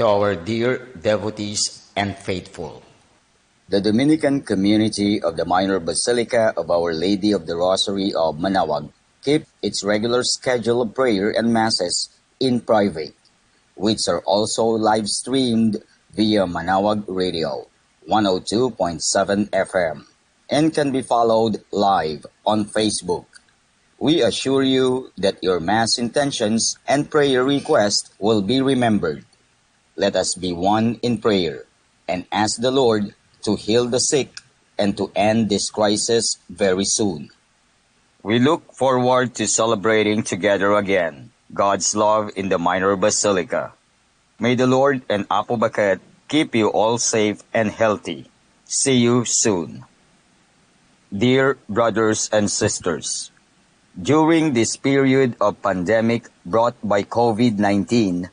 to our dear devotees and faithful. The Dominican community of the Minor Basilica of Our Lady of the Rosary of Manaoag keep its regular schedule of prayer and masses in private, which are also live streamed via Manaoag Radio 102.7 FM and can be followed live on Facebook. We assure you that your Mass intentions and prayer requests will be remembered. Let us be one in prayer and ask the Lord to heal the sick and to end this crisis very soon. We look forward to celebrating together again God's love in the Minor Basilica. May the Lord and Apo Baket keep you all safe and healthy. See you soon. Dear brothers and sisters, during this period of pandemic brought by COVID-19,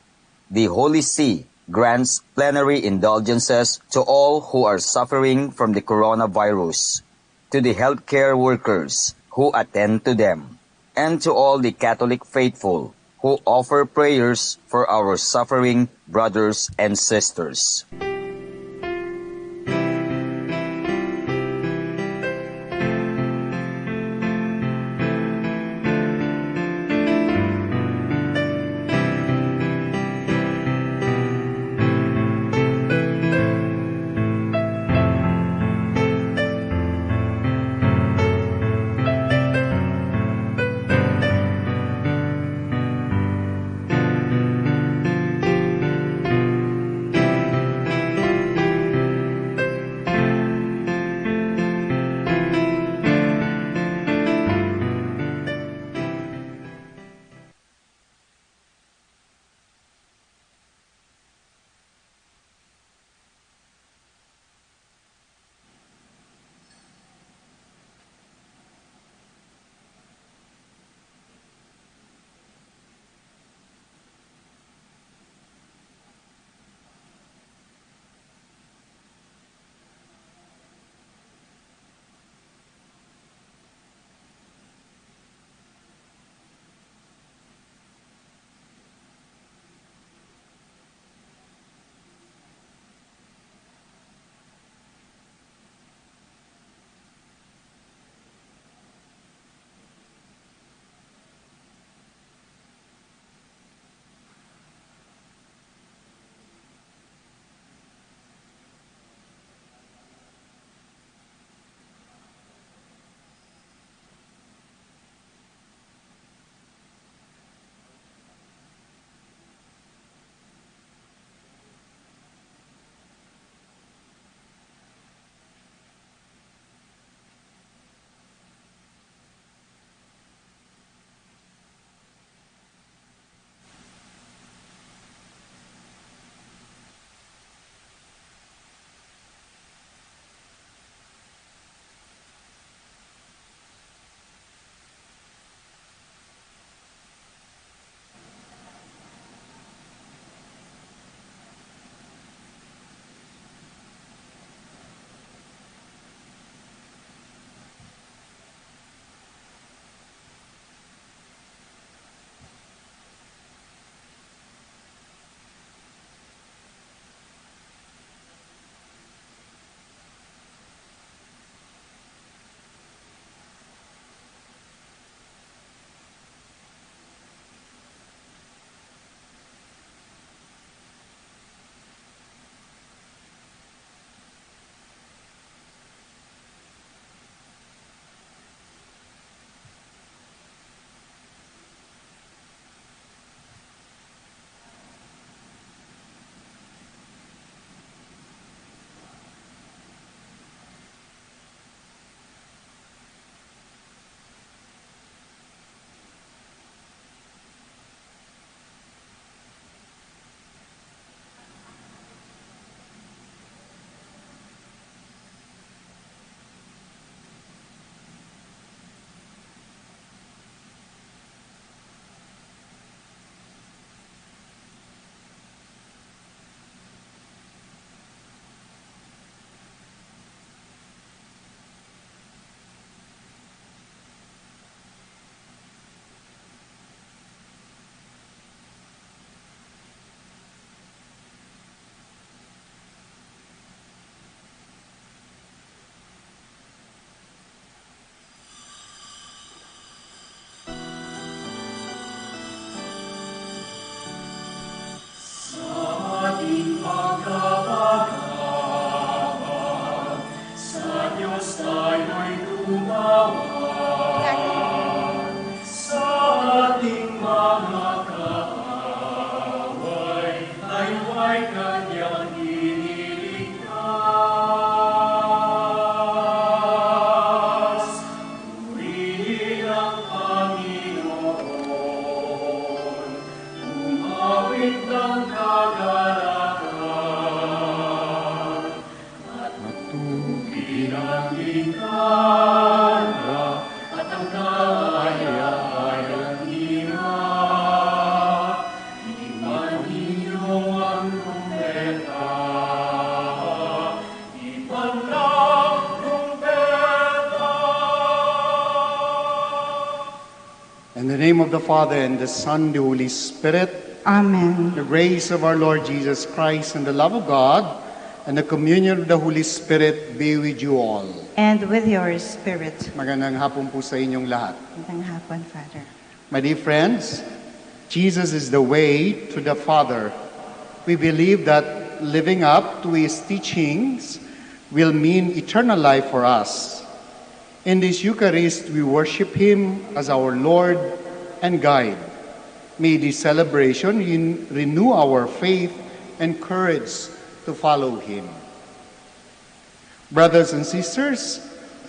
the Holy See grants plenary indulgences to all who are suffering from the coronavirus, to the healthcare workers who attend to them, and to all the Catholic faithful who offer prayers for our suffering brothers and sisters. In the name of the Father, and the Son, and the Holy Spirit. Amen. The grace of our Lord Jesus Christ, and the love of God, and the communion of the Holy Spirit be with you all. And with your spirit. Magandang hapon po sa inyong lahat. Magandang hapon, Father. My dear friends, Jesus is the way to the Father. We believe that living up to His teachings will mean eternal life for us. In this Eucharist, we worship Him as our Lord and Guide. May this celebration renew our faith and courage to follow Him. Brothers and sisters,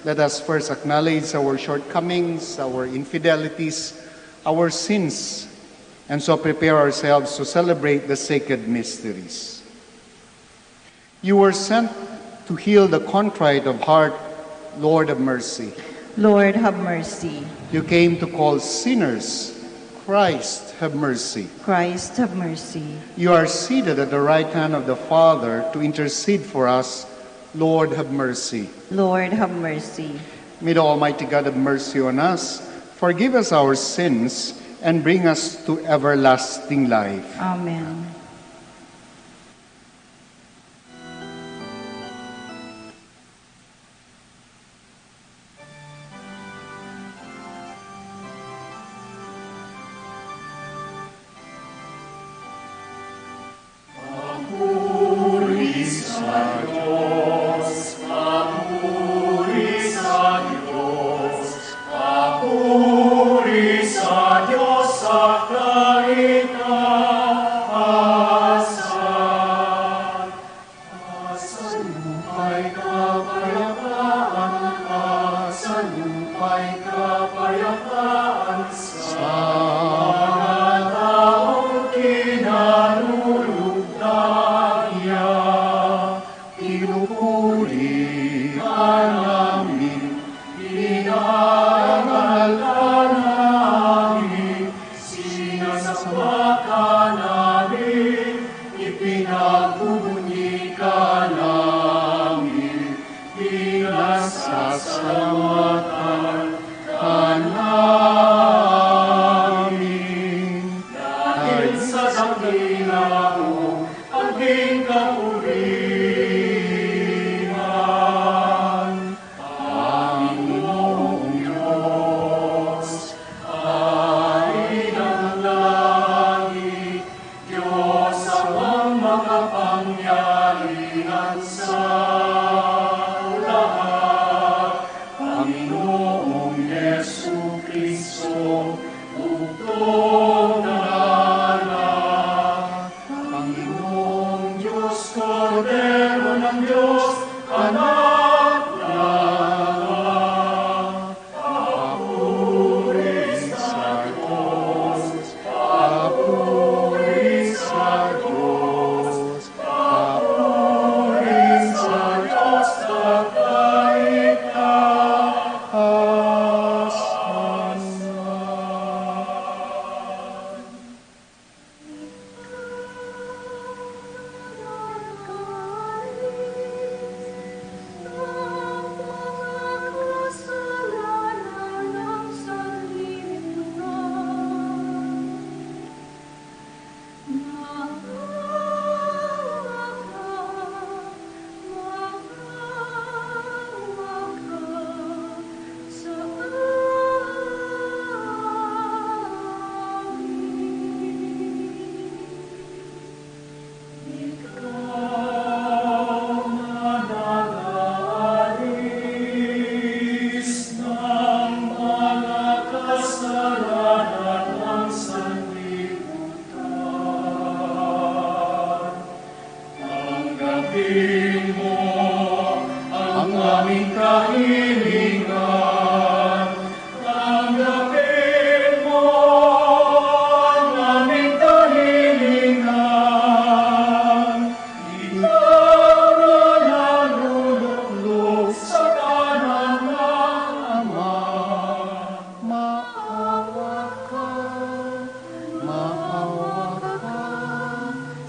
let us first acknowledge our shortcomings, our infidelities, our sins, and so prepare ourselves to celebrate the sacred mysteries. You were sent to heal the contrite of heart. Lord, have mercy. Lord, have mercy. You came to call sinners. Christ, have mercy. Christ, have mercy. You are seated at the right hand of the Father to intercede for us. Lord, have mercy. Lord, have mercy. May the Almighty God have mercy on us, forgive us our sins, and bring us to everlasting life. Amen. Panginoong Diyos ko, ang aming kahilingan. Tanggapin mo ang aming kahilingan. Ikaw na naluluklok sa kanan ng Ama. Maawa ka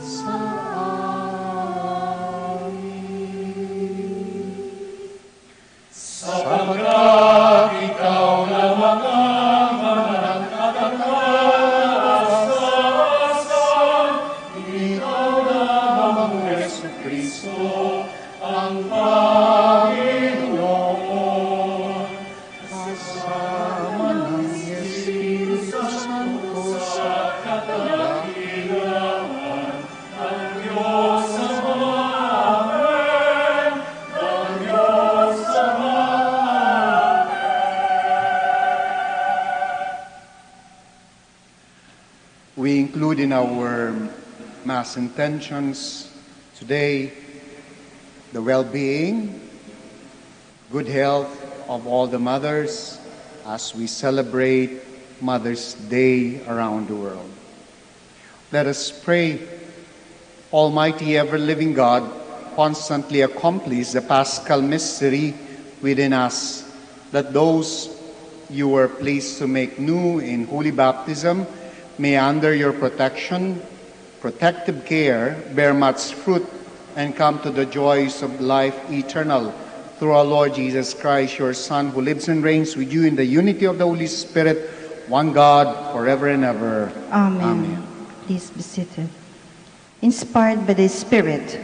sa amin. Sapagkat ikaw lamang ang banal at katas-kasan, ikaw lamang Jesucristo, ang Panginoon. Kasama ng Espiritu Santo sa kadakilaan ng Diyos Ama. Amen. Ng Diyos Ama. We include in our Mass intentions today the well-being, good health of all the mothers as we celebrate Mother's Day around the world. Let us pray. Almighty ever-living God, constantly accomplish the Paschal mystery within us, that those you were pleased to make new in holy baptism may under your protective care, bear much fruit and come to the joys of life eternal. Through our Lord Jesus Christ, your Son, who lives and reigns with you in the unity of the Holy Spirit, one God, forever and ever. Amen. Please be seated. Inspired by the Spirit,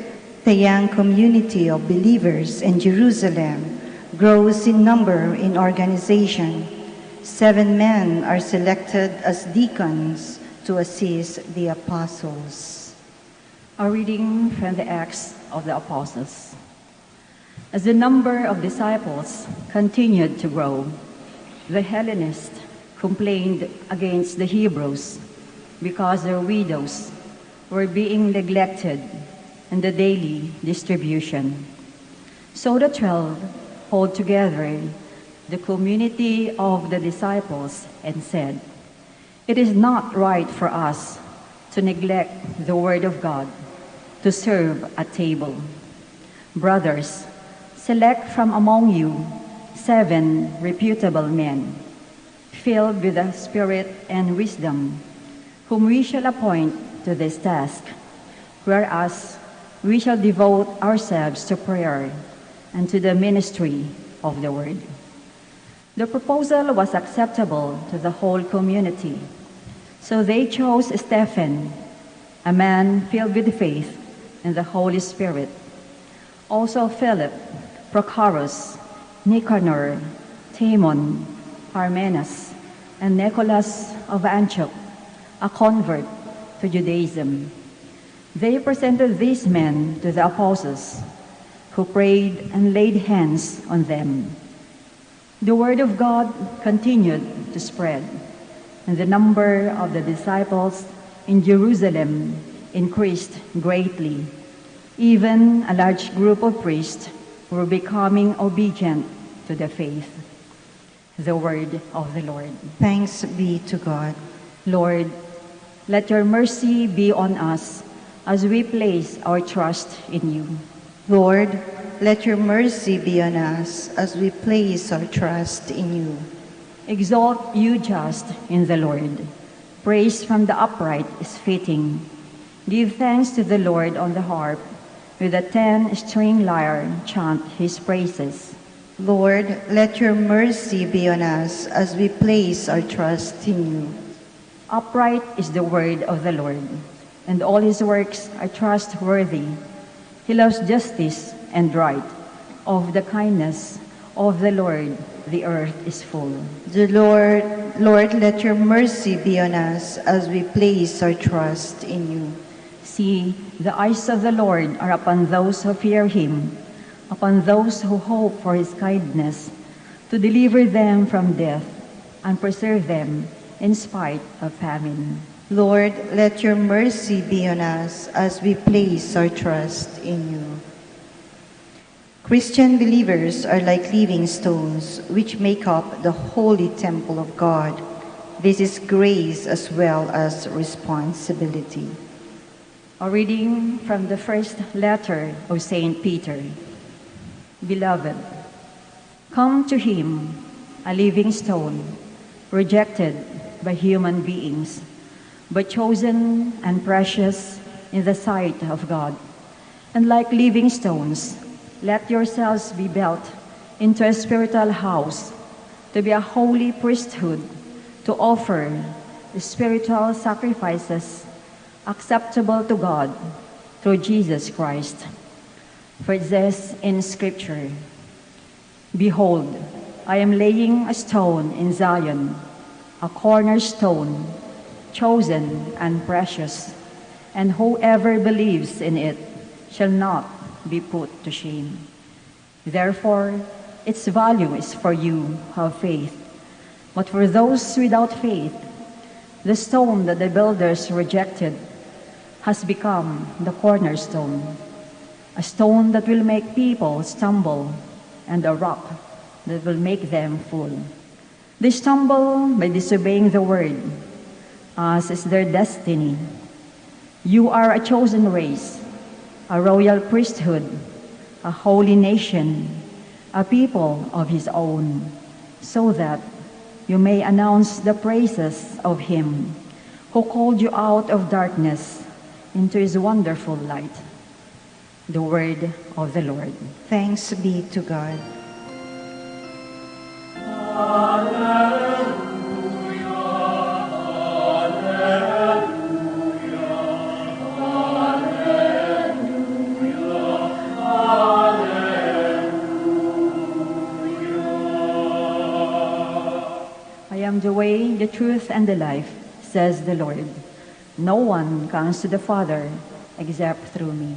the young community of believers in Jerusalem grows in number in organization. 7 men are selected as deacons to assist the apostles. A reading from the Acts of the Apostles. As the number of disciples continued to grow, the Hellenists complained against the Hebrews because their widows were being neglected in the daily distribution. So the 12 called together the community of the disciples and said, "It is not right for us to neglect the word of God to serve at table. Brothers, select from among you 7 reputable men, filled with the Spirit and wisdom, whom we shall appoint to this task, whereas we shall devote ourselves to prayer and to the ministry of the word." The proposal was acceptable to the whole community, so they chose Stephen, a man filled with faith and the Holy Spirit, also Philip, Prochorus, Nicanor, Timon, Parmenas, and Nicholas of Antioch, a convert to Judaism. They presented these men to the apostles, who prayed and laid hands on them. The word of God continued to spread, and the number of the disciples in Jerusalem increased greatly. Even a large group of priests were becoming obedient to the faith. The word of the Lord. Thanks be to God. Lord, let your mercy be on us as we place our trust in you. Lord, let your mercy be on us as we place our trust in you. Exalt you just in the Lord. Praise from the upright is fitting. Give thanks to the Lord on the harp. With a 10-string lyre chant his praises. Lord, let your mercy be on us as we place our trust in you. Upright is the word of the Lord, and all his works are trustworthy. He loves justice and right. Of the kindness of the Lord, the earth is full. Lord, let your mercy be on us as we place our trust in you. See, the eyes of the Lord are upon those who fear him, upon those who hope for his kindness, to deliver them from death and preserve them in spite of famine. Lord, let your mercy be on us as we place our trust in you. Christian believers are like living stones which make up the holy temple of God. This is grace as well as responsibility. A reading from the first letter of St. Peter. Beloved, come to him, a living stone, rejected by human beings, but chosen and precious in the sight of God. And like living stones, let yourselves be built into a spiritual house, to be a holy priesthood, to offer spiritual sacrifices acceptable to God through Jesus Christ. For it says in Scripture, behold, I am laying a stone in Zion, a cornerstone, chosen and precious, and whoever believes in it shall not be put to shame. Therefore, its value is for you who have faith. But for those without faith, the stone that the builders rejected has become the cornerstone, a stone that will make people stumble, and a rock that will make them fall. They stumble by disobeying the word, as is their destiny. You are a chosen race, a royal priesthood, a holy nation, a people of his own, so that you may announce the praises of him who called you out of darkness into his wonderful light. The word of the Lord. Thanks be to God. I am the way, the truth, and the life, says the Lord. No one comes to the Father except through me.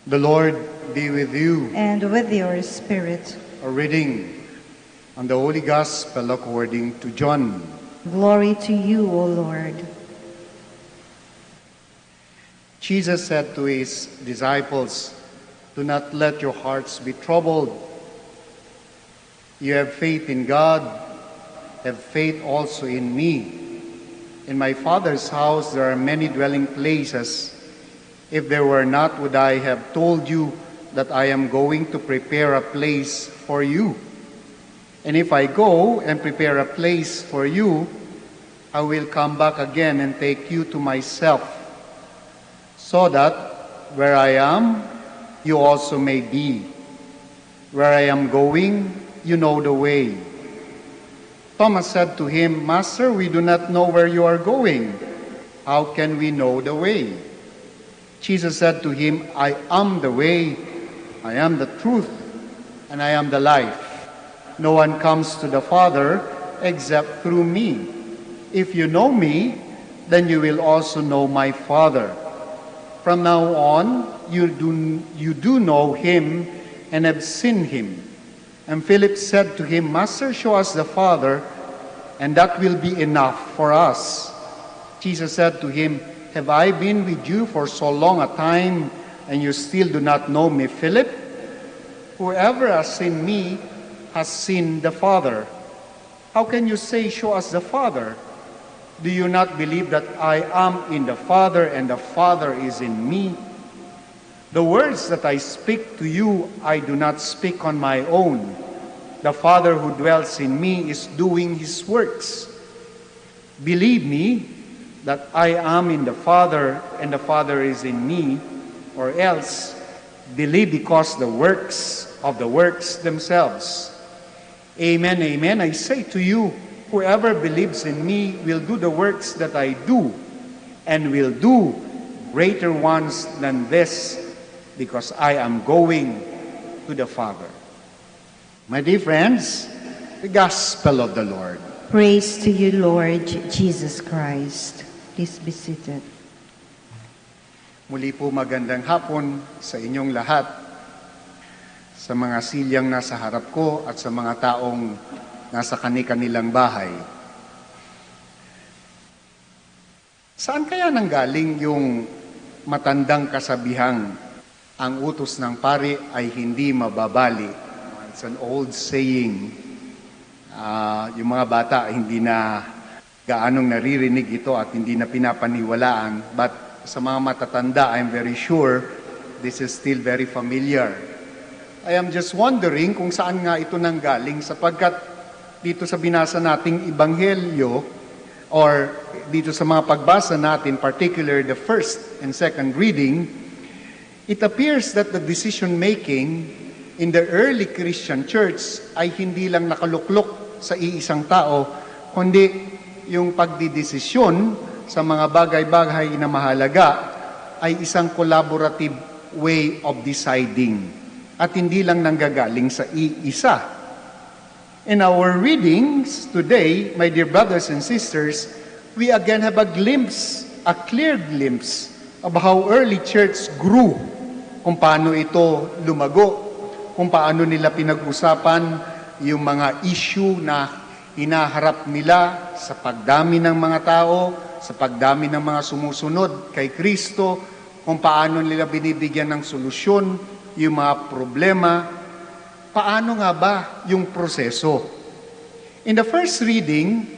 The Lord be with you. And with your spirit. A reading on the Holy Gospel according to John. Glory to you, O Lord. Jesus said to his disciples, do not let your hearts be troubled. You have faith in God, have faith also in me. In my Father's house there are many dwelling places. If there were not, would I have told you that I am going to prepare a place for you? And if I go and prepare a place for you, I will come back again and take you to myself, so that where I am, you also may be. Where I am going, you know the way. Thomas said to him, Master, we do not know where you are going. How can we know the way? Jesus said to him, I am the way, I am the truth, and I am the life. No one comes to the Father except through me. If you know me, then you will also know my Father. From now on, you do know him and have seen him. And Philip said to him, Master, show us the Father, and that will be enough for us. Jesus said to him, have I been with you for so long a time, and you still do not know me, Philip? Whoever has seen me has seen the Father. How can you say, show us the Father? Do you not believe that I am in the Father, and the Father is in me? The words that I speak to you, I do not speak on my own. The Father who dwells in me is doing his works. Believe me that I am in the Father and the Father is in me, or else believe because the works of the works themselves. Amen, amen. I say to you, whoever believes in me will do the works that I do, and will do greater ones than this, because I am going to the Father. My dear friends, the Gospel of the Lord. Praise to you, Lord Jesus Christ. Please be seated. Muli po magandang hapon sa inyong lahat, sa mga silyang nasa harap ko at sa mga taong nasa kani-kanilang bahay. Saan kaya nanggaling yung matandang kasabihang ang utos ng pari ay hindi mababali? It's an old saying. Yung mga bata hindi na gaanong naririnig ito at hindi na pinapaniwalaan. But sa mga matatanda, I'm very sure this is still very familiar. I am just wondering kung saan nga ito nanggaling sapagkat dito sa binasa nating Ebanghelyo or dito sa mga pagbasa natin, particular the first and second reading, it appears that the decision-making in the early Christian church ay hindi lang nakaluklok sa iisang tao, kundi yung pagdidesisyon sa mga bagay-bagay na mahalaga ay isang collaborative way of deciding at hindi lang nanggagaling sa iisa. In our readings today, my dear brothers and sisters, we again have a clear glimpse of how early church grew, kung paano ito lumago, kung paano nila pinag-usapan yung mga issue na hinaharap nila sa pagdami ng mga tao, sa pagdami ng mga sumusunod kay Kristo, kung paano nila binibigyan ng solusyon yung mga problema, paano nga ba yung proseso? In the first reading,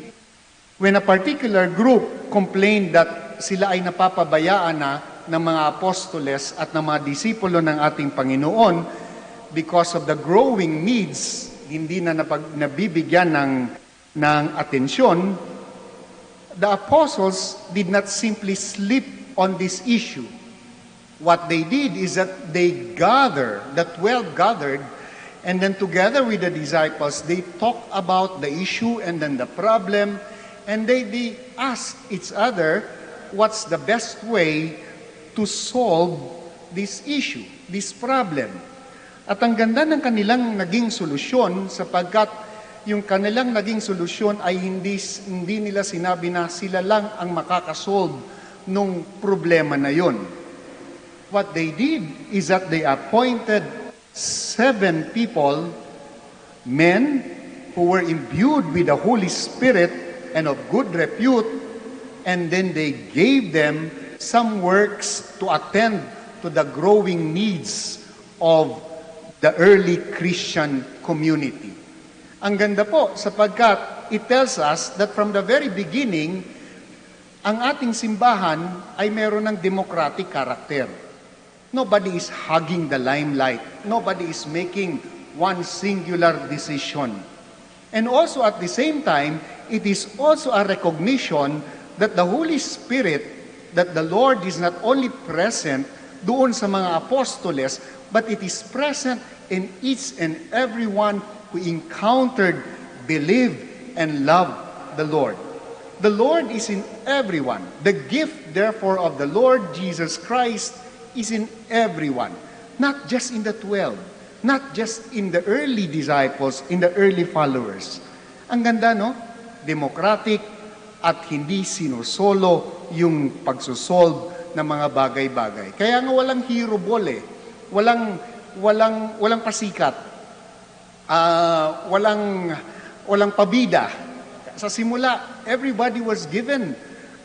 when a particular group complained that sila ay napapabayaan na ng mga apostoles at ng mga disipulo ng ating Panginoon because of the growing needs, hindi na nabibigyan ng atensyon, the apostles did not simply sleep on this issue. What they did is that they gathered, the 12 gathered, and then together with the disciples, they talked about the issue and then the problem, and they asked each other what's the best way to solve this issue, this problem. At ang ganda ng kanilang naging solusyon sapagkat yung kanilang naging solusyon ay hindi nila sinabi na sila lang ang makakasolve nung problema na yon. What they did is that they appointed 7 people, men who were imbued with the Holy Spirit and of good repute, and then they gave them some works to attend to the growing needs of the early Christian community. Ang ganda po sapagkat it tells us that from the very beginning, ang ating simbahan ay meron ng democratic character. Nobody is hugging the limelight. Nobody is making one singular decision. And also at the same time, it is also a recognition that the Holy Spirit, that the Lord is not only present doon sa mga apostoles, but it is present in each and every one who encountered, believed, and loved the Lord. The Lord is in everyone. The gift, therefore, of the Lord Jesus Christ is in everyone, not just in the 12, not just in the early disciples, in the early followers. Ang ganda, no? Democratic at hindi sinusolo yung pagsosolve ng mga bagay-bagay. Kaya nga walang hero ball eh. Walang pasikat. Walang pabida. Sa simula, everybody was given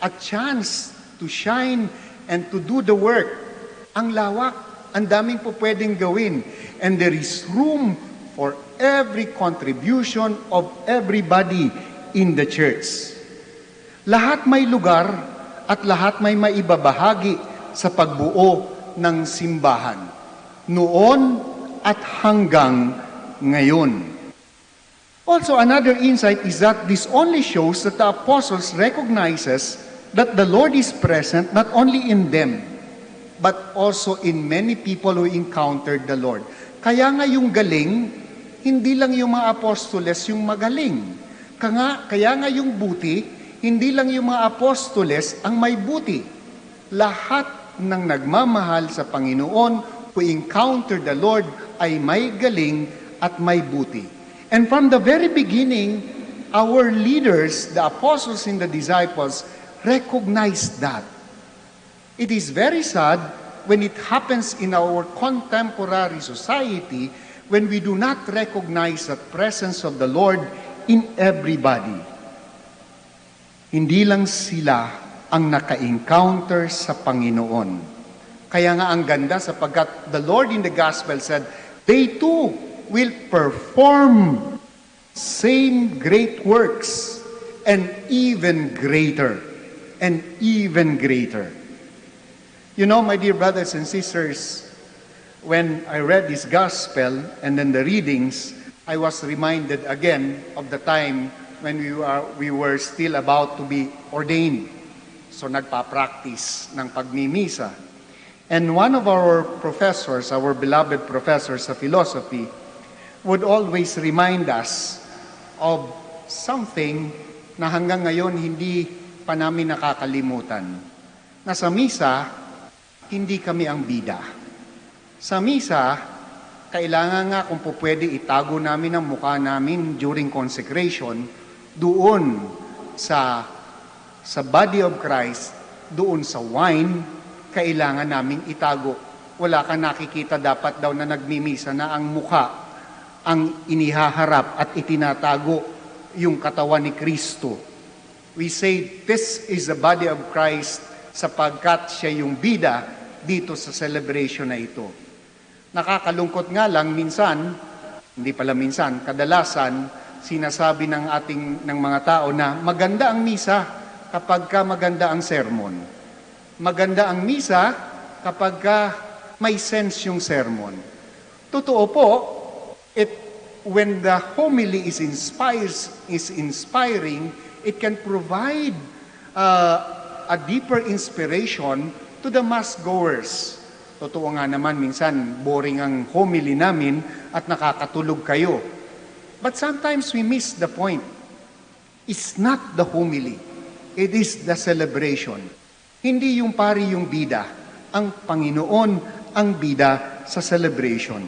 a chance to shine and to do the work. Ang lawak, ang daming po pwedeng gawin. And there is room for every contribution of everybody in the church. Lahat may lugar at lahat may maibabahagi sa pagbuo ng simbahan. Noon at hanggang ngayon. Also, another insight is that this only shows that the apostles recognizes that the Lord is present not only in them, but also in many people who encountered the Lord. Kaya nga yung galing, hindi lang yung mga apostoles yung magaling. Kaya nga yung buti, hindi lang yung mga apostoles ang may buti. Lahat ng nagmamahal sa Panginoon who encountered the Lord ay may galing at may buti. And from the very beginning, our leaders, the apostles and the disciples, recognized that. It is very sad when it happens in our contemporary society when we do not recognize the presence of the Lord in everybody. Hindi lang sila ang naka-encounter sa Panginoon. Kaya nga ang ganda sapagkat the Lord in the Gospel said, they too will perform same great works and even greater. And even greater. You know, my dear brothers and sisters, when I read this Gospel and then the readings, I was reminded again of the time when we were still about to be ordained. So nagpa-practice ng pagmimisa. And one of our professors, our beloved professors of philosophy, would always remind us of something na hanggang ngayon hindi pa namin nakakalimutan. Na sa misa, hindi kami ang bida. Sa misa, kailangan nga kung po pwede itago namin ang mukha namin during consecration doon sa body of Christ, doon sa wine, kailangan naming itago. Wala kang nakikita dapat daw na nagmimisa na ang mukha ang inihaharap at itinatago yung katawan ni Kristo. We say, this is the body of Christ sapagkat siya yung bida dito sa celebration na ito. Nakakalungkot nga lang minsan, hindi pala minsan, kadalasan, sinasabi ng mga tao na maganda ang misa kapag ka maganda ang sermon. Maganda ang misa kapag ka may sense yung sermon. Totoo po, when the homily is inspiring, it can provide a deeper inspiration to the mass goers. Totoo nga naman, minsan boring ang homily namin at nakakatulog kayo. But sometimes we miss the point. It's not the homily. It is the celebration. Hindi yung pari yung bida. Ang Panginoon ang bida sa celebration.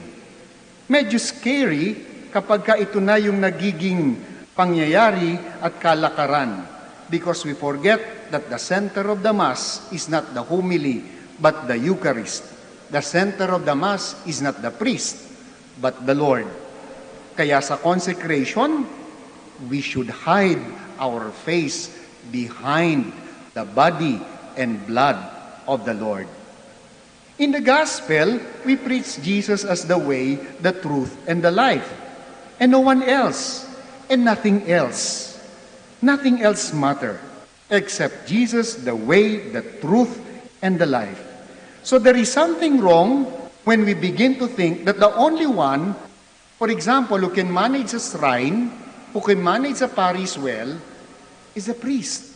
Medyo scary kapag ka ito na yung nagiging pangyayari at kalakaran. Because we forget that the center of the Mass is not the homily, but the Eucharist. The center of the Mass is not the priest, but the Lord. Kaya sa consecration, we should hide our face behind the body and blood of the Lord. In the Gospel, we preach Jesus as the way, the truth, and the life. And no one else, and nothing else. Nothing else matter except Jesus, the way, the truth, and the life. So there is something wrong when we begin to think that the only one, for example, who can manage a shrine, who can manage a parish well, is a priest.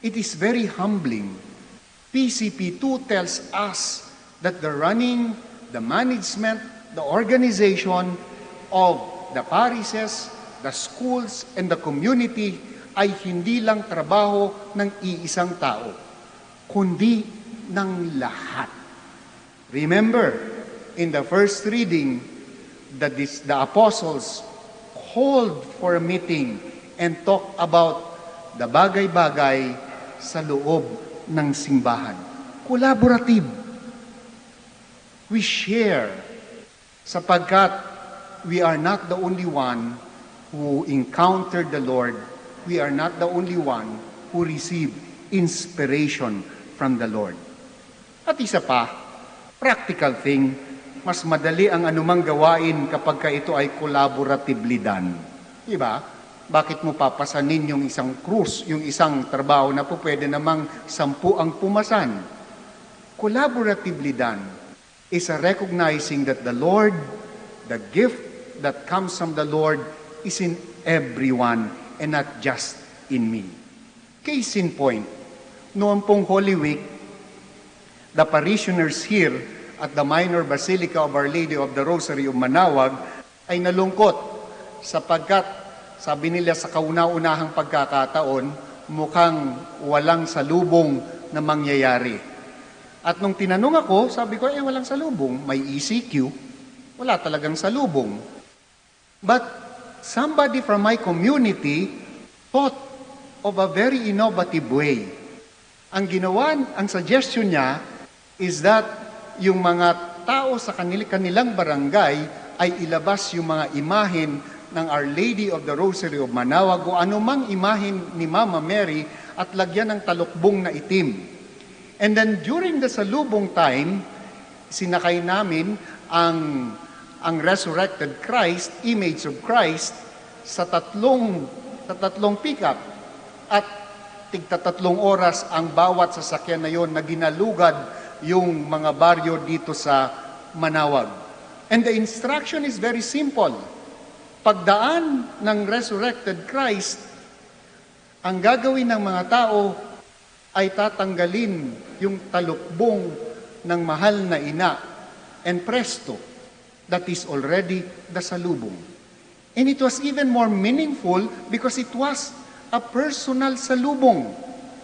It is very humbling. PCP 2 tells us that the running, the management, the organization of the parishes, the schools, and the community ay hindi lang trabaho ng iisang tao, kundi ng lahat. Remember, in the first reading, the apostles called for a meeting and talked about the bagay-bagay sa loob ng simbahan. Collaborative. We share sapagkat we are not the only one who encountered the Lord. We are not the only one who received inspiration from the Lord. At isa pa, practical thing, mas madali ang anumang gawain kapag ka ito ay collaboratively done. Diba? Bakit mo papasanin yung isang krus, yung isang trabaho na po pwede namang 10 ang pumasan? Collaboratively done is a recognizing that the Lord, the gift that comes from the Lord is in everyone and not just in me. Case in point, noong pong Holy Week, the parishioners here at the Minor Basilica of Our Lady of the Rosary of Manaoag ay nalungkot sapagkat sabi nila sa kauna-unahang pagkakataon, mukhang walang salubong na mangyayari. At nung tinanong ako, sabi ko, walang salubong. May ECQ, wala talagang salubong. But somebody from my community thought of a very innovative way. Ang ginawa, ang suggestion niya is that yung mga tao sa kanilang barangay ay ilabas yung mga imahen ng Our Lady of the Rosary of Manaoag o anumang imahen ni Mama Mary at lagyan ng talukbong na itim. And then during the salubong time, sinakay namin ang resurrected Christ, image of Christ, sa tatlong pickup. At tigta-3 oras ang bawat sasakyan na yon na ginalugad yung mga baryo dito sa Manaoag. And the instruction is very simple. Pagdaan ng resurrected Christ, ang gagawin ng mga tao ay tatanggalin yung talukbong ng mahal na ina and presto, that is already the salubong. And it was even more meaningful because it was a personal salubong.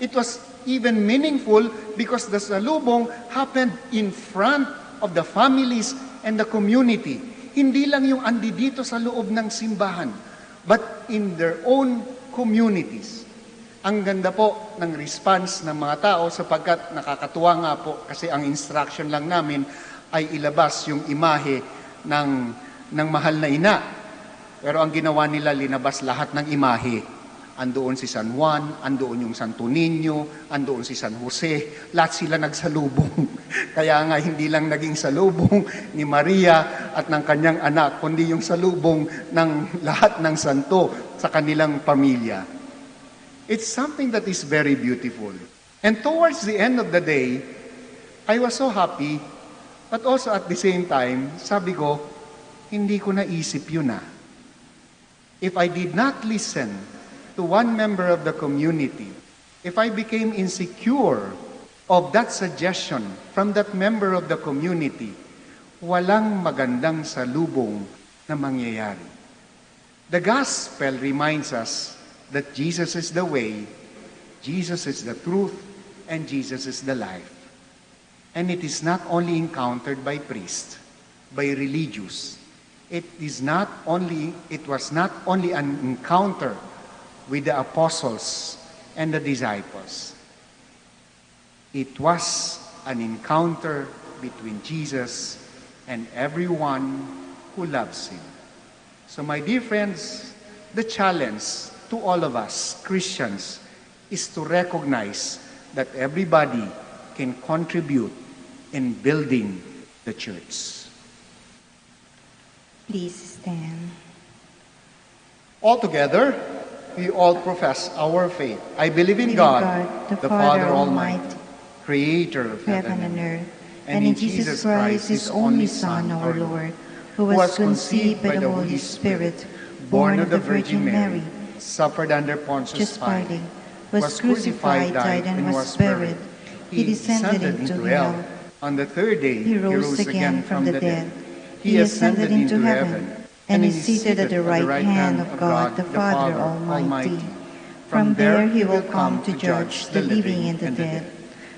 It was even meaningful because the salubong happened in front of the families and the community. Hindi lang yung andi dito sa loob ng simbahan, but in their own communities. Ang ganda po ng response ng mga tao sapagkat nakakatuwa nga po kasi ang instruction lang namin ay ilabas yung imahe ng mahal na ina. Pero ang ginawa nila, linabas lahat ng imahe. Andoon si San Juan, andoon yung Santo Niño, andoon si San Jose, lahat sila nagsalubong. Kaya nga hindi lang naging salubong ni Maria at ng kanyang anak, kundi yung salubong ng lahat ng santo sa kanilang pamilya. It's something that is very beautiful. And towards the end of the day, I was so happy, but also at the same time, sabi ko, hindi ko naisip yun ah. If I did not listen to one member of the community, if I became insecure of that suggestion from that member of the community, walang magandang salubong na mangyayari. The gospel reminds us that Jesus is the way, Jesus is the truth, and Jesus is the life. And it is not only encountered by priests, by religious. It was not only an encounter with the apostles and the disciples. It was an encounter between Jesus and everyone who loves Him. So my dear friends, the challenge to all of us, Christians, is to recognize that everybody can contribute in building the church. Please stand. Altogether, we all profess our faith. I believe in God, the Father Almighty, Creator of heaven and earth, and in Jesus Christ, His only Son, our Lord, who was conceived by the Holy Spirit, born of the Virgin Mary, suffered under Pontius Pilate, was crucified, died, and was buried. He descended into hell. On the third day, He rose again from the dead. He ascended into heaven, and is seated at the right hand of God, the Father Almighty. From there He will come to judge the living and the dead.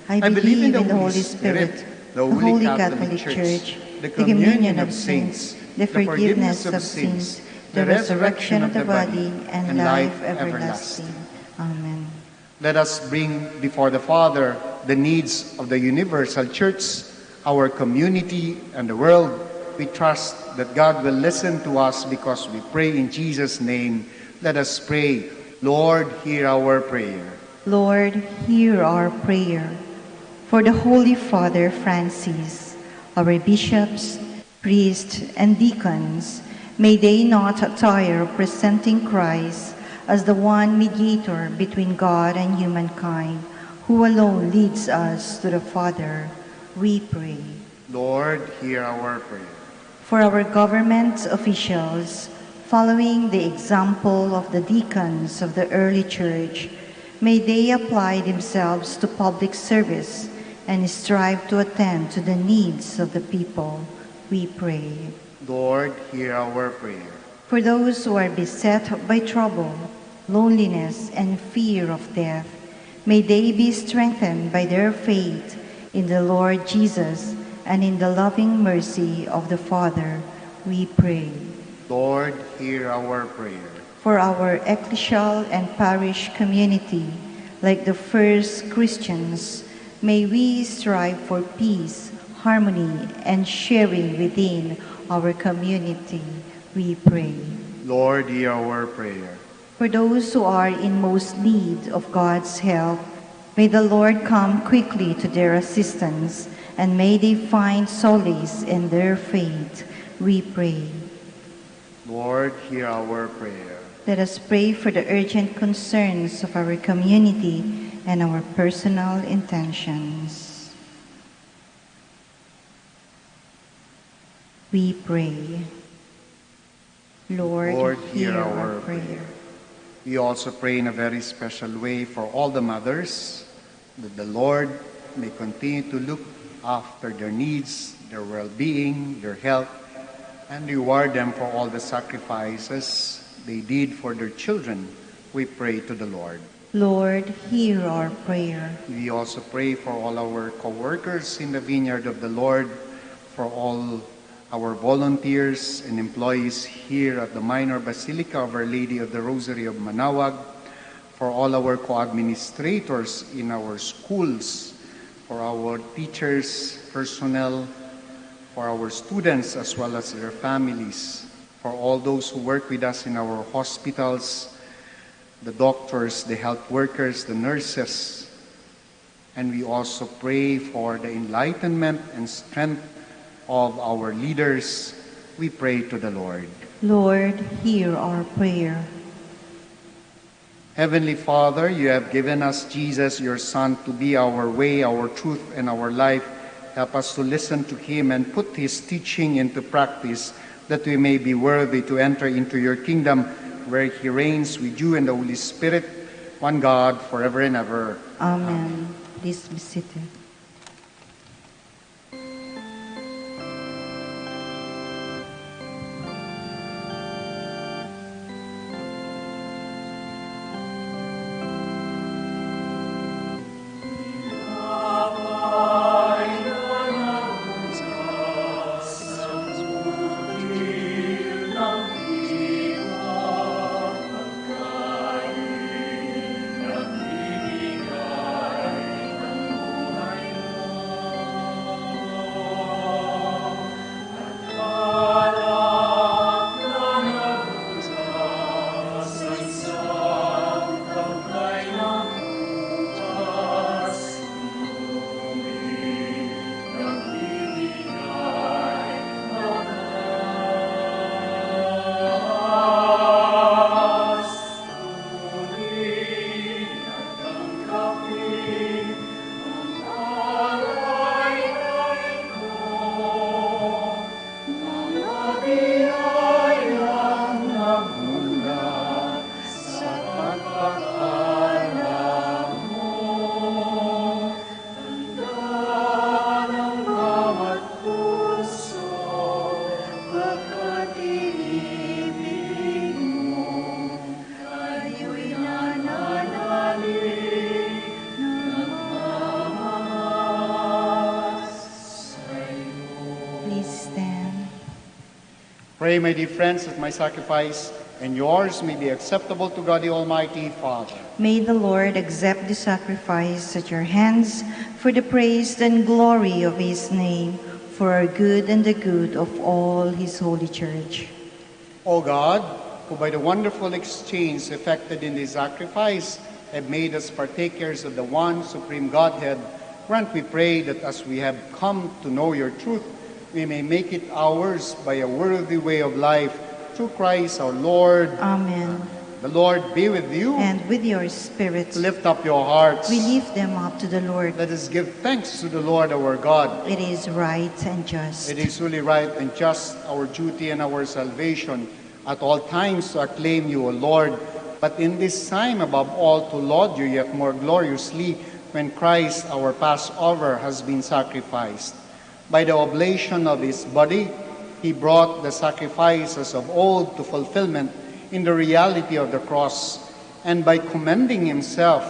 I believe in the Holy Spirit, the Holy Catholic Church, the communion of saints, the forgiveness of sins, the resurrection of the body, and life everlasting. Amen. Let us bring before the Father the needs of the universal church, our community, and the world. We trust that God will listen to us because we pray in Jesus' name. Let us pray. Lord, hear our prayer. Lord, hear our prayer. For the Holy Father Francis, our bishops, priests, and deacons, may they not tire of presenting Christ as the one mediator between God and humankind, who alone leads us to the Father. We pray. Lord, hear our prayer. For our government officials, following the example of the deacons of the early church, may they apply themselves to public service and strive to attend to the needs of the people. We pray. Lord, hear our prayer. For those who are beset by trouble, loneliness, and fear of death, may they be strengthened by their faith in the Lord Jesus and in the loving mercy of the Father. We pray. Lord, hear our prayer. For our ecclesial and parish community, like the first Christians, may we strive for peace, harmony, and sharing within our community, we pray. Lord, hear our prayer. For those who are in most need of God's help, may the Lord come quickly to their assistance, and may they find solace in their faith, we pray. Lord, hear our prayer. Let us pray for the urgent concerns of our community and our personal intentions. We pray. Lord, hear our prayer. We also pray in a very special way for all the mothers, that the Lord may continue to look after their needs, their well-being, their health, and reward them for all the sacrifices they did for their children. We pray to the Lord. Lord, hear our prayer. We also pray for all our co-workers in the vineyard of the Lord, for all our volunteers and employees here at the Minor Basilica of Our Lady of the Rosary of Manaoag, for all our co-administrators in our schools, for our teachers, personnel, for our students as well as their families, for all those who work with us in our hospitals, the doctors, the health workers, the nurses. And we also pray for the enlightenment and strength of our leaders. We pray to the Lord. Lord, hear our prayer. Heavenly Father, you have given us Jesus, your Son, to be our way, our truth, and our life. Help us to listen to him and put his teaching into practice, that we may be worthy to enter into your kingdom, where he reigns with you and the Holy Spirit, one God, forever and ever. Amen. Please be seated. Pray, my dear friends, that my sacrifice and yours may be acceptable to God the Almighty Father. May the Lord accept the sacrifice at your hands for the praise and glory of his name, for our good and the good of all his holy church. O God, who by the wonderful exchange effected in this sacrifice have made us partakers of the one supreme Godhead, grant, we pray, that as we have come to know your truth, we may make it ours by a worthy way of life, through Christ our Lord. Amen. The Lord be with you. And with your spirit. Lift up your hearts. We lift them up to the Lord. Let us give thanks to the Lord our God. It is right and just. It is truly right and just, our duty and our salvation, at all times to acclaim you, O Lord, but in this time above all to laud you yet more gloriously, when Christ our Passover has been sacrificed. By the oblation of his body, he brought the sacrifices of old to fulfillment in the reality of the cross, and by commending himself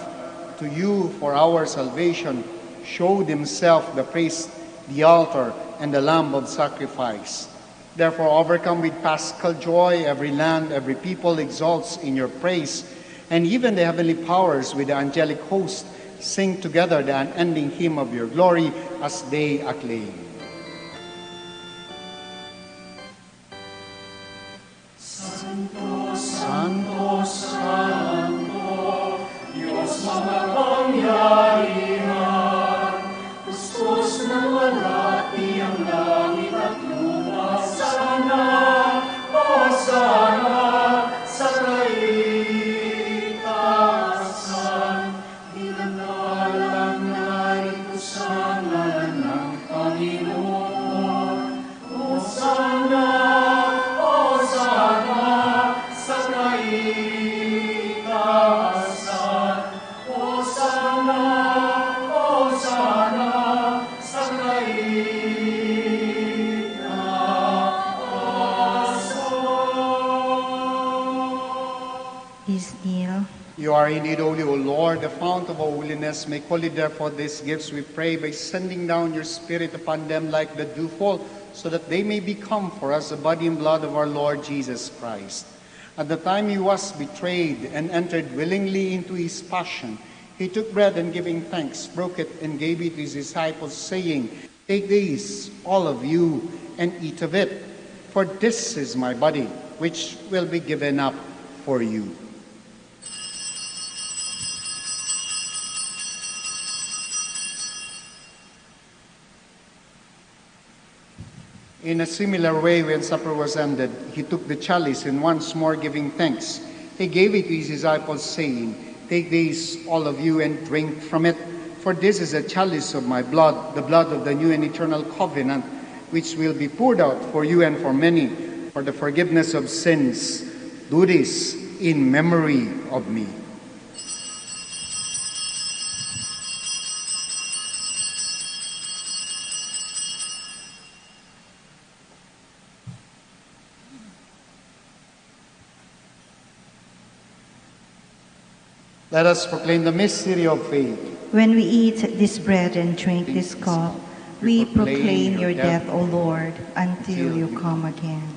to you for our salvation, showed himself the priest, the altar, and the lamb of sacrifice. Therefore, overcome with paschal joy, every land, every people exalts in your praise, and even the heavenly powers with the angelic host sing together the unending hymn of your glory as they acclaim. Santo, Santo, Santo, Diyos makapangyarihan, Kustos na walati ang langit at lupa. Sana, o sana, sa kaitaasan, dinangalang narito sa ngalan ng Panginoon. O sana, sa kaitaasan. O sana, sa kaitaasan. Please kneel. You are indeed holy, O Lord, the fount of all holiness. Make holy therefore these gifts, we pray, by sending down your Spirit upon them like the dewfall, so that they may become for us the body and blood of our Lord Jesus Christ. At the time he was betrayed and entered willingly into his passion, he took bread and giving thanks, broke it and gave it to his disciples, saying, Take this, all of you, and eat of it, for this is my body, which will be given up for you. In a similar way, when supper was ended, he took the chalice and once more giving thanks, he gave it to his disciples, saying, Take this, all of you, and drink from it, for this is a chalice of my blood, the blood of the new and eternal covenant, which will be poured out for you and for many, for the forgiveness of sins. Do this in memory of me. Let us proclaim the mystery of faith. When we eat this bread and drink this cup, we proclaim your death, O Lord, until you come again.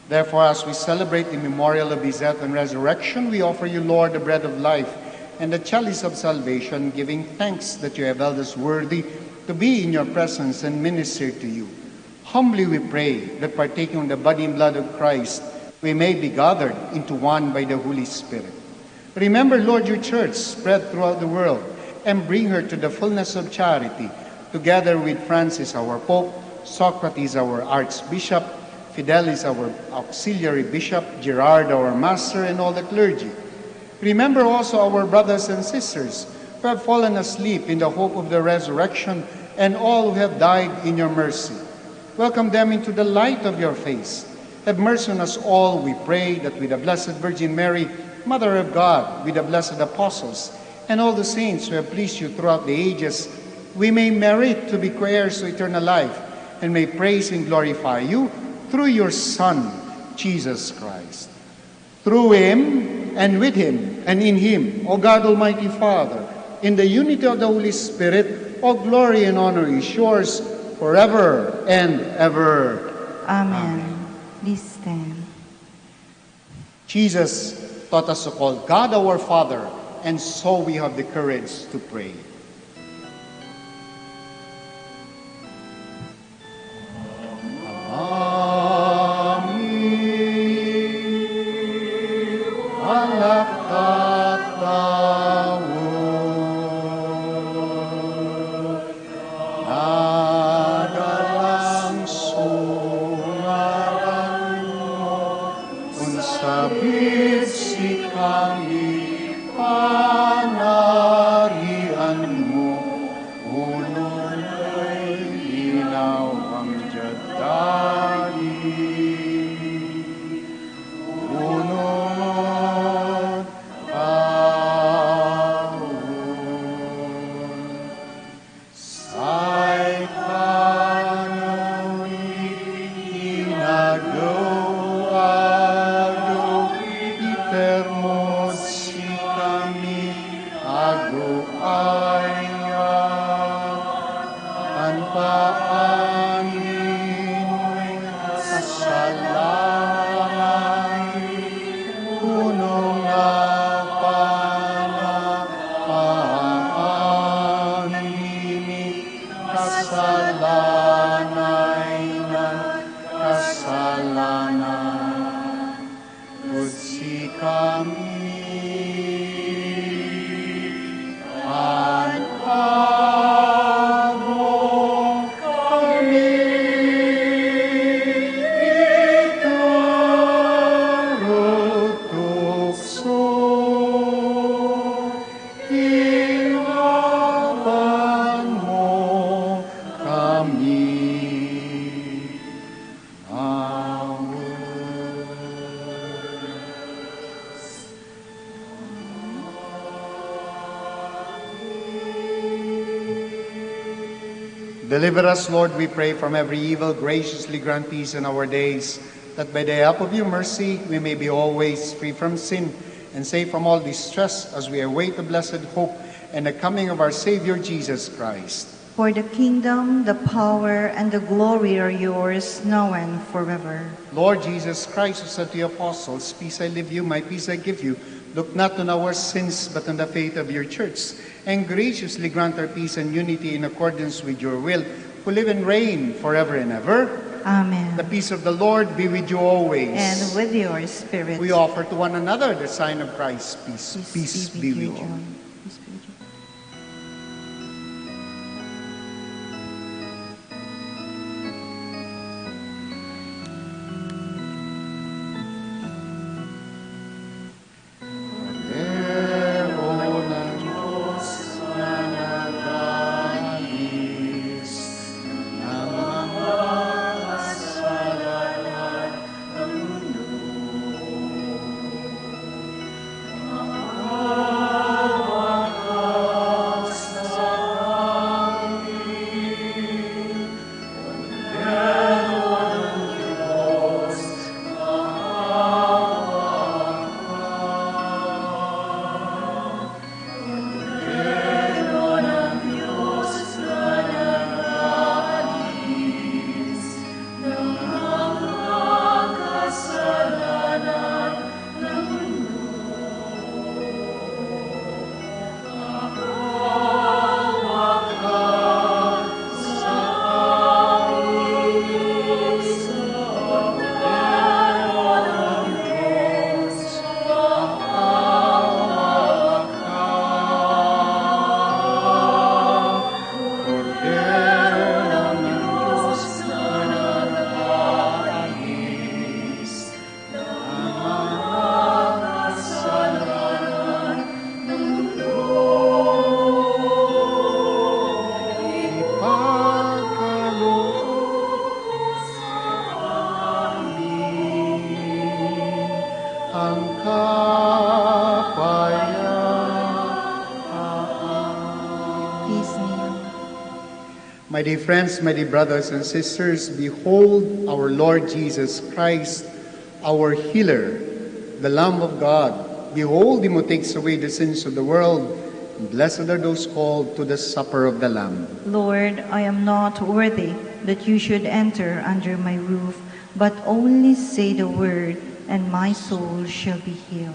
Therefore, as we celebrate the memorial of his death and resurrection, we offer you, Lord, the bread of life and the chalice of salvation, giving thanks that you have held us worthy to be in your presence and minister to you. Humbly we pray that, partaking of the body and blood of Christ, we may be gathered into one by the Holy Spirit. Remember, Lord, your church spread throughout the world, and bring her to the fullness of charity, together with Francis, our Pope, Socrates, our Archbishop, Fidelis, our Auxiliary Bishop, Gerard, our Master, and all the clergy. Remember also our brothers and sisters who have fallen asleep in the hope of the resurrection, and all who have died in your mercy. Welcome them into the light of your face. Have mercy on us all, we pray, that with the Blessed Virgin Mary, Mother of God, with the blessed apostles, and all the saints who have pleased you throughout the ages, we may merit to be heirs to eternal life, and may praise and glorify you through your Son, Jesus Christ. Through him, and with him, and in him, O God Almighty Father, in the unity of the Holy Spirit, all glory and honor is yours forever and ever. Amen. Please stand. Jesus taught us to call God our Father, and so we have the courage to pray. Sabit si kami panarian Deliver us, Lord, we pray, from every evil. Graciously grant peace in our days, that by the help of your mercy we may be always free from sin and safe from all distress as we await the blessed hope and the coming of our Savior Jesus Christ. For the kingdom, the power, and the glory are yours, now and forever. Lord Jesus Christ, who said to the apostles, "Peace I leave you, my peace I give you," look not on our sins, but on the faith of your church, and graciously grant our peace and unity in accordance with your will, who live and reign forever and ever. Amen. The peace of the Lord be with you always. And with your spirit. We offer to one another the sign of Christ's peace. Peace be with you. all. Peace be with you. Please kneel. My dear friends, my dear brothers and sisters, behold our Lord Jesus Christ, our healer, the Lamb of God. Behold him who takes away the sins of the world. Blessed are those called to the supper of the Lamb. Lord, I am not worthy that you should enter under my roof, but only say the word, and my soul shall be healed.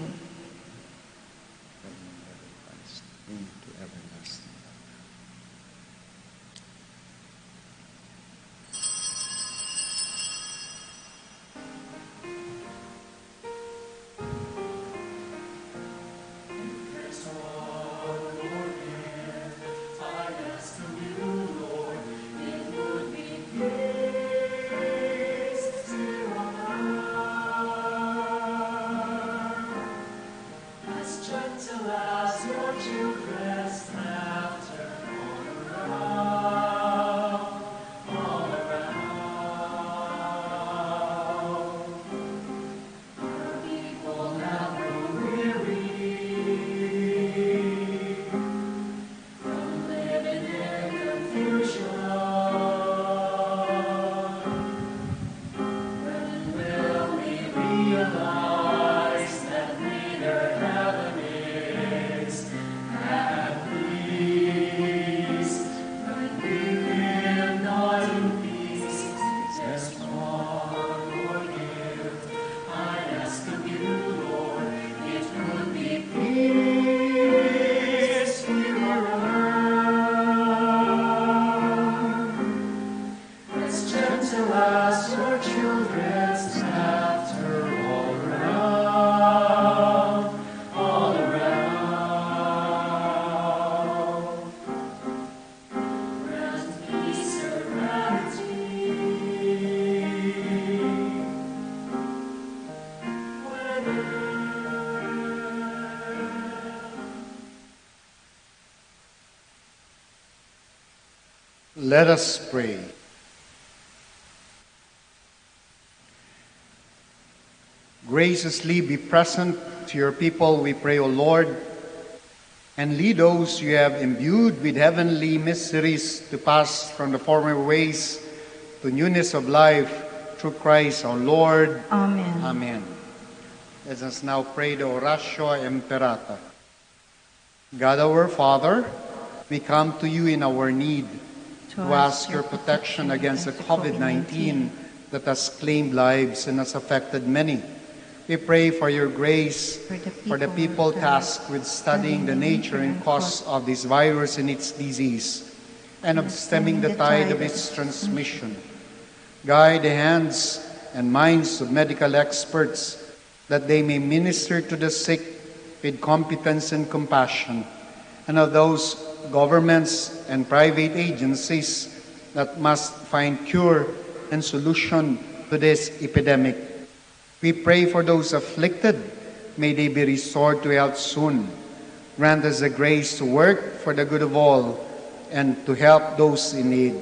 Let us pray. Graciously be present to your people, we pray, O Lord, and lead those you have imbued with heavenly mysteries to pass from the former ways to newness of life through Christ our Lord. Amen. Amen. Let us now pray the Oratio Imperata. God our Father, we come to you in our need to ask your protection against the COVID-19 that has claimed lives and has affected many. We pray for your grace for the people tasked with studying the nature and cause of this virus and its disease, and of stemming the tide of its transmission. Guide the hands and minds of medical experts that they may minister to the sick with competence and compassion, and of those governments and private agencies that must find cure and solution to this epidemic. We pray for those afflicted. May they be restored to health soon. Grant us the grace to work for the good of all and to help those in need.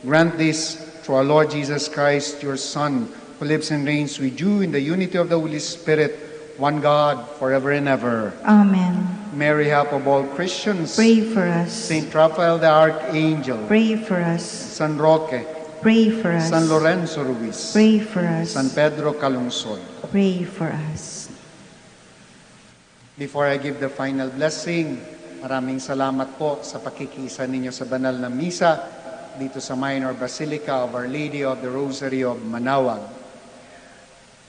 Grant this through our Lord Jesus Christ, your Son, who lives and reigns with you in the unity of the Holy Spirit, one God, forever and ever. Amen. Mary, help of all Christians. Pray for us. Saint Raphael the Archangel. Pray for us. San Roque. Pray for us. San Lorenzo Ruiz. Pray for us. San Pedro Calungsod. Pray for us. Before I give the final blessing, maraming salamat po sa pakikiisa ninyo sa banal na misa dito sa Minor Basilica of Our Lady of the Rosary of Manaoag.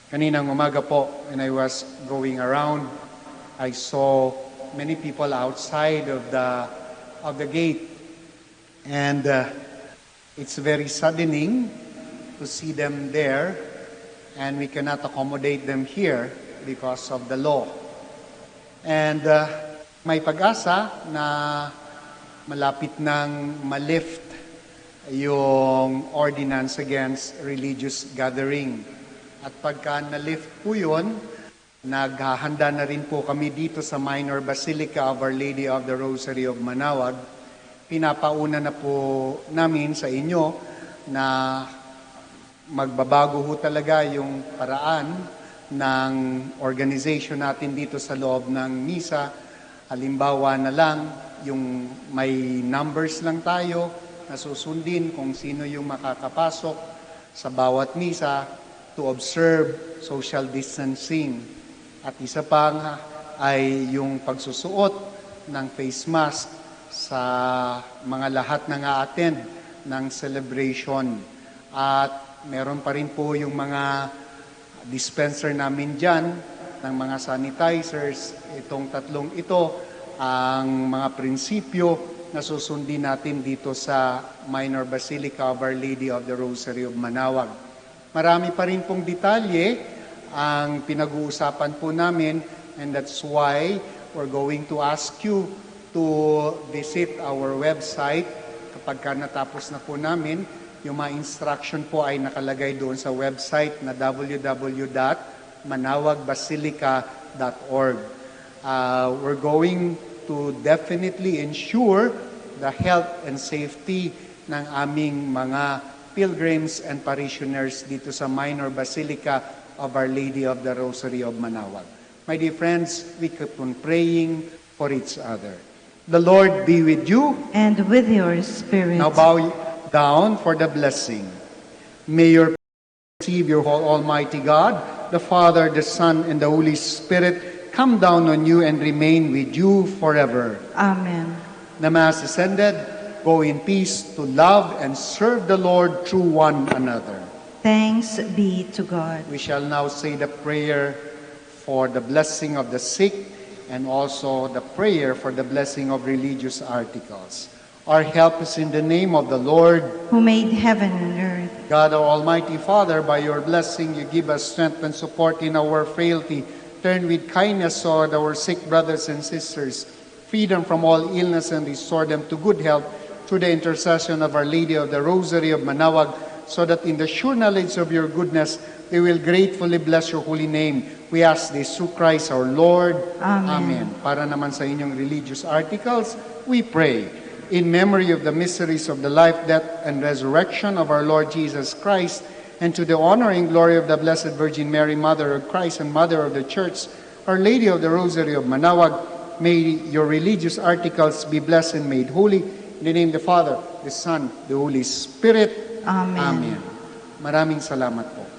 Kaninang umaga po, when I was going around, I saw many people outside of the gate, and it's very saddening to see them there, and we cannot accommodate them here because of the law. And may pag-asa na malapit nang malift yung ordinance against religious gathering. At pagka na-lift po yun, naghahanda na rin po kami dito sa Minor Basilica of Our Lady of the Rosary of Manaoag. Pinapauna na po namin sa inyo na magbabago ho talaga yung paraan ng organization natin dito sa loob ng misa. Halimbawa na lang, yung may numbers lang tayo na susundin kung sino yung makakapasok sa bawat misa to observe social distancing. At isa pang ay yung pagsusuot ng face mask sa mga lahat na nga-attend ng celebration. At meron pa rin po yung mga dispenser namin dyan ng mga sanitizers. Itong tatlong ito ang mga prinsipyo na susundin natin dito sa Minor Basilica of Our Lady of the Rosary of Manaoag. Marami pa rin pong detalye ang pinag-uusapan po namin, and that's why we're going to ask you to visit our website. Kapag ka natapos na po namin, yung mga instruction po ay nakalagay doon sa website na www.manaoagbasilica.org. We're going to definitely ensure the health and safety ng aming mga pilgrims and parishioners dito sa Minor Basilica of Our Lady of the Rosary of Manaoag. My dear friends, we keep on praying for each other. The Lord be with you. And with your spirit. Now bow down for the blessing. May your receive your whole Almighty God, the Father, the Son, and the Holy Spirit come down on you and remain with you forever. Amen. The Mass is ended. Go in peace to love and serve the Lord through one another. Thanks be to God. We shall now say the prayer for the blessing of the sick and also the prayer for the blessing of religious articles. Our help is in the name of the Lord, who made heaven and earth. God, our Almighty Father, by your blessing you give us strength and support in our frailty. Turn with kindness toward our sick brothers and sisters. Free them from all illness and restore them to good health through the intercession of Our Lady of the Rosary of Manaoag, so that in the sure knowledge of your goodness, we will gratefully bless your holy name. We ask this through Christ our Lord. Amen. Para naman sa inyong religious articles, we pray, in memory of the mysteries of the life, death, and resurrection of our Lord Jesus Christ, and to the honor and glory of the Blessed Virgin Mary, Mother of Christ and Mother of the Church, Our Lady of the Rosary of Manaoag, may your religious articles be blessed and made holy. In the name of the Father, the Son, the Holy Spirit. Amen. Amen. Maraming salamat po.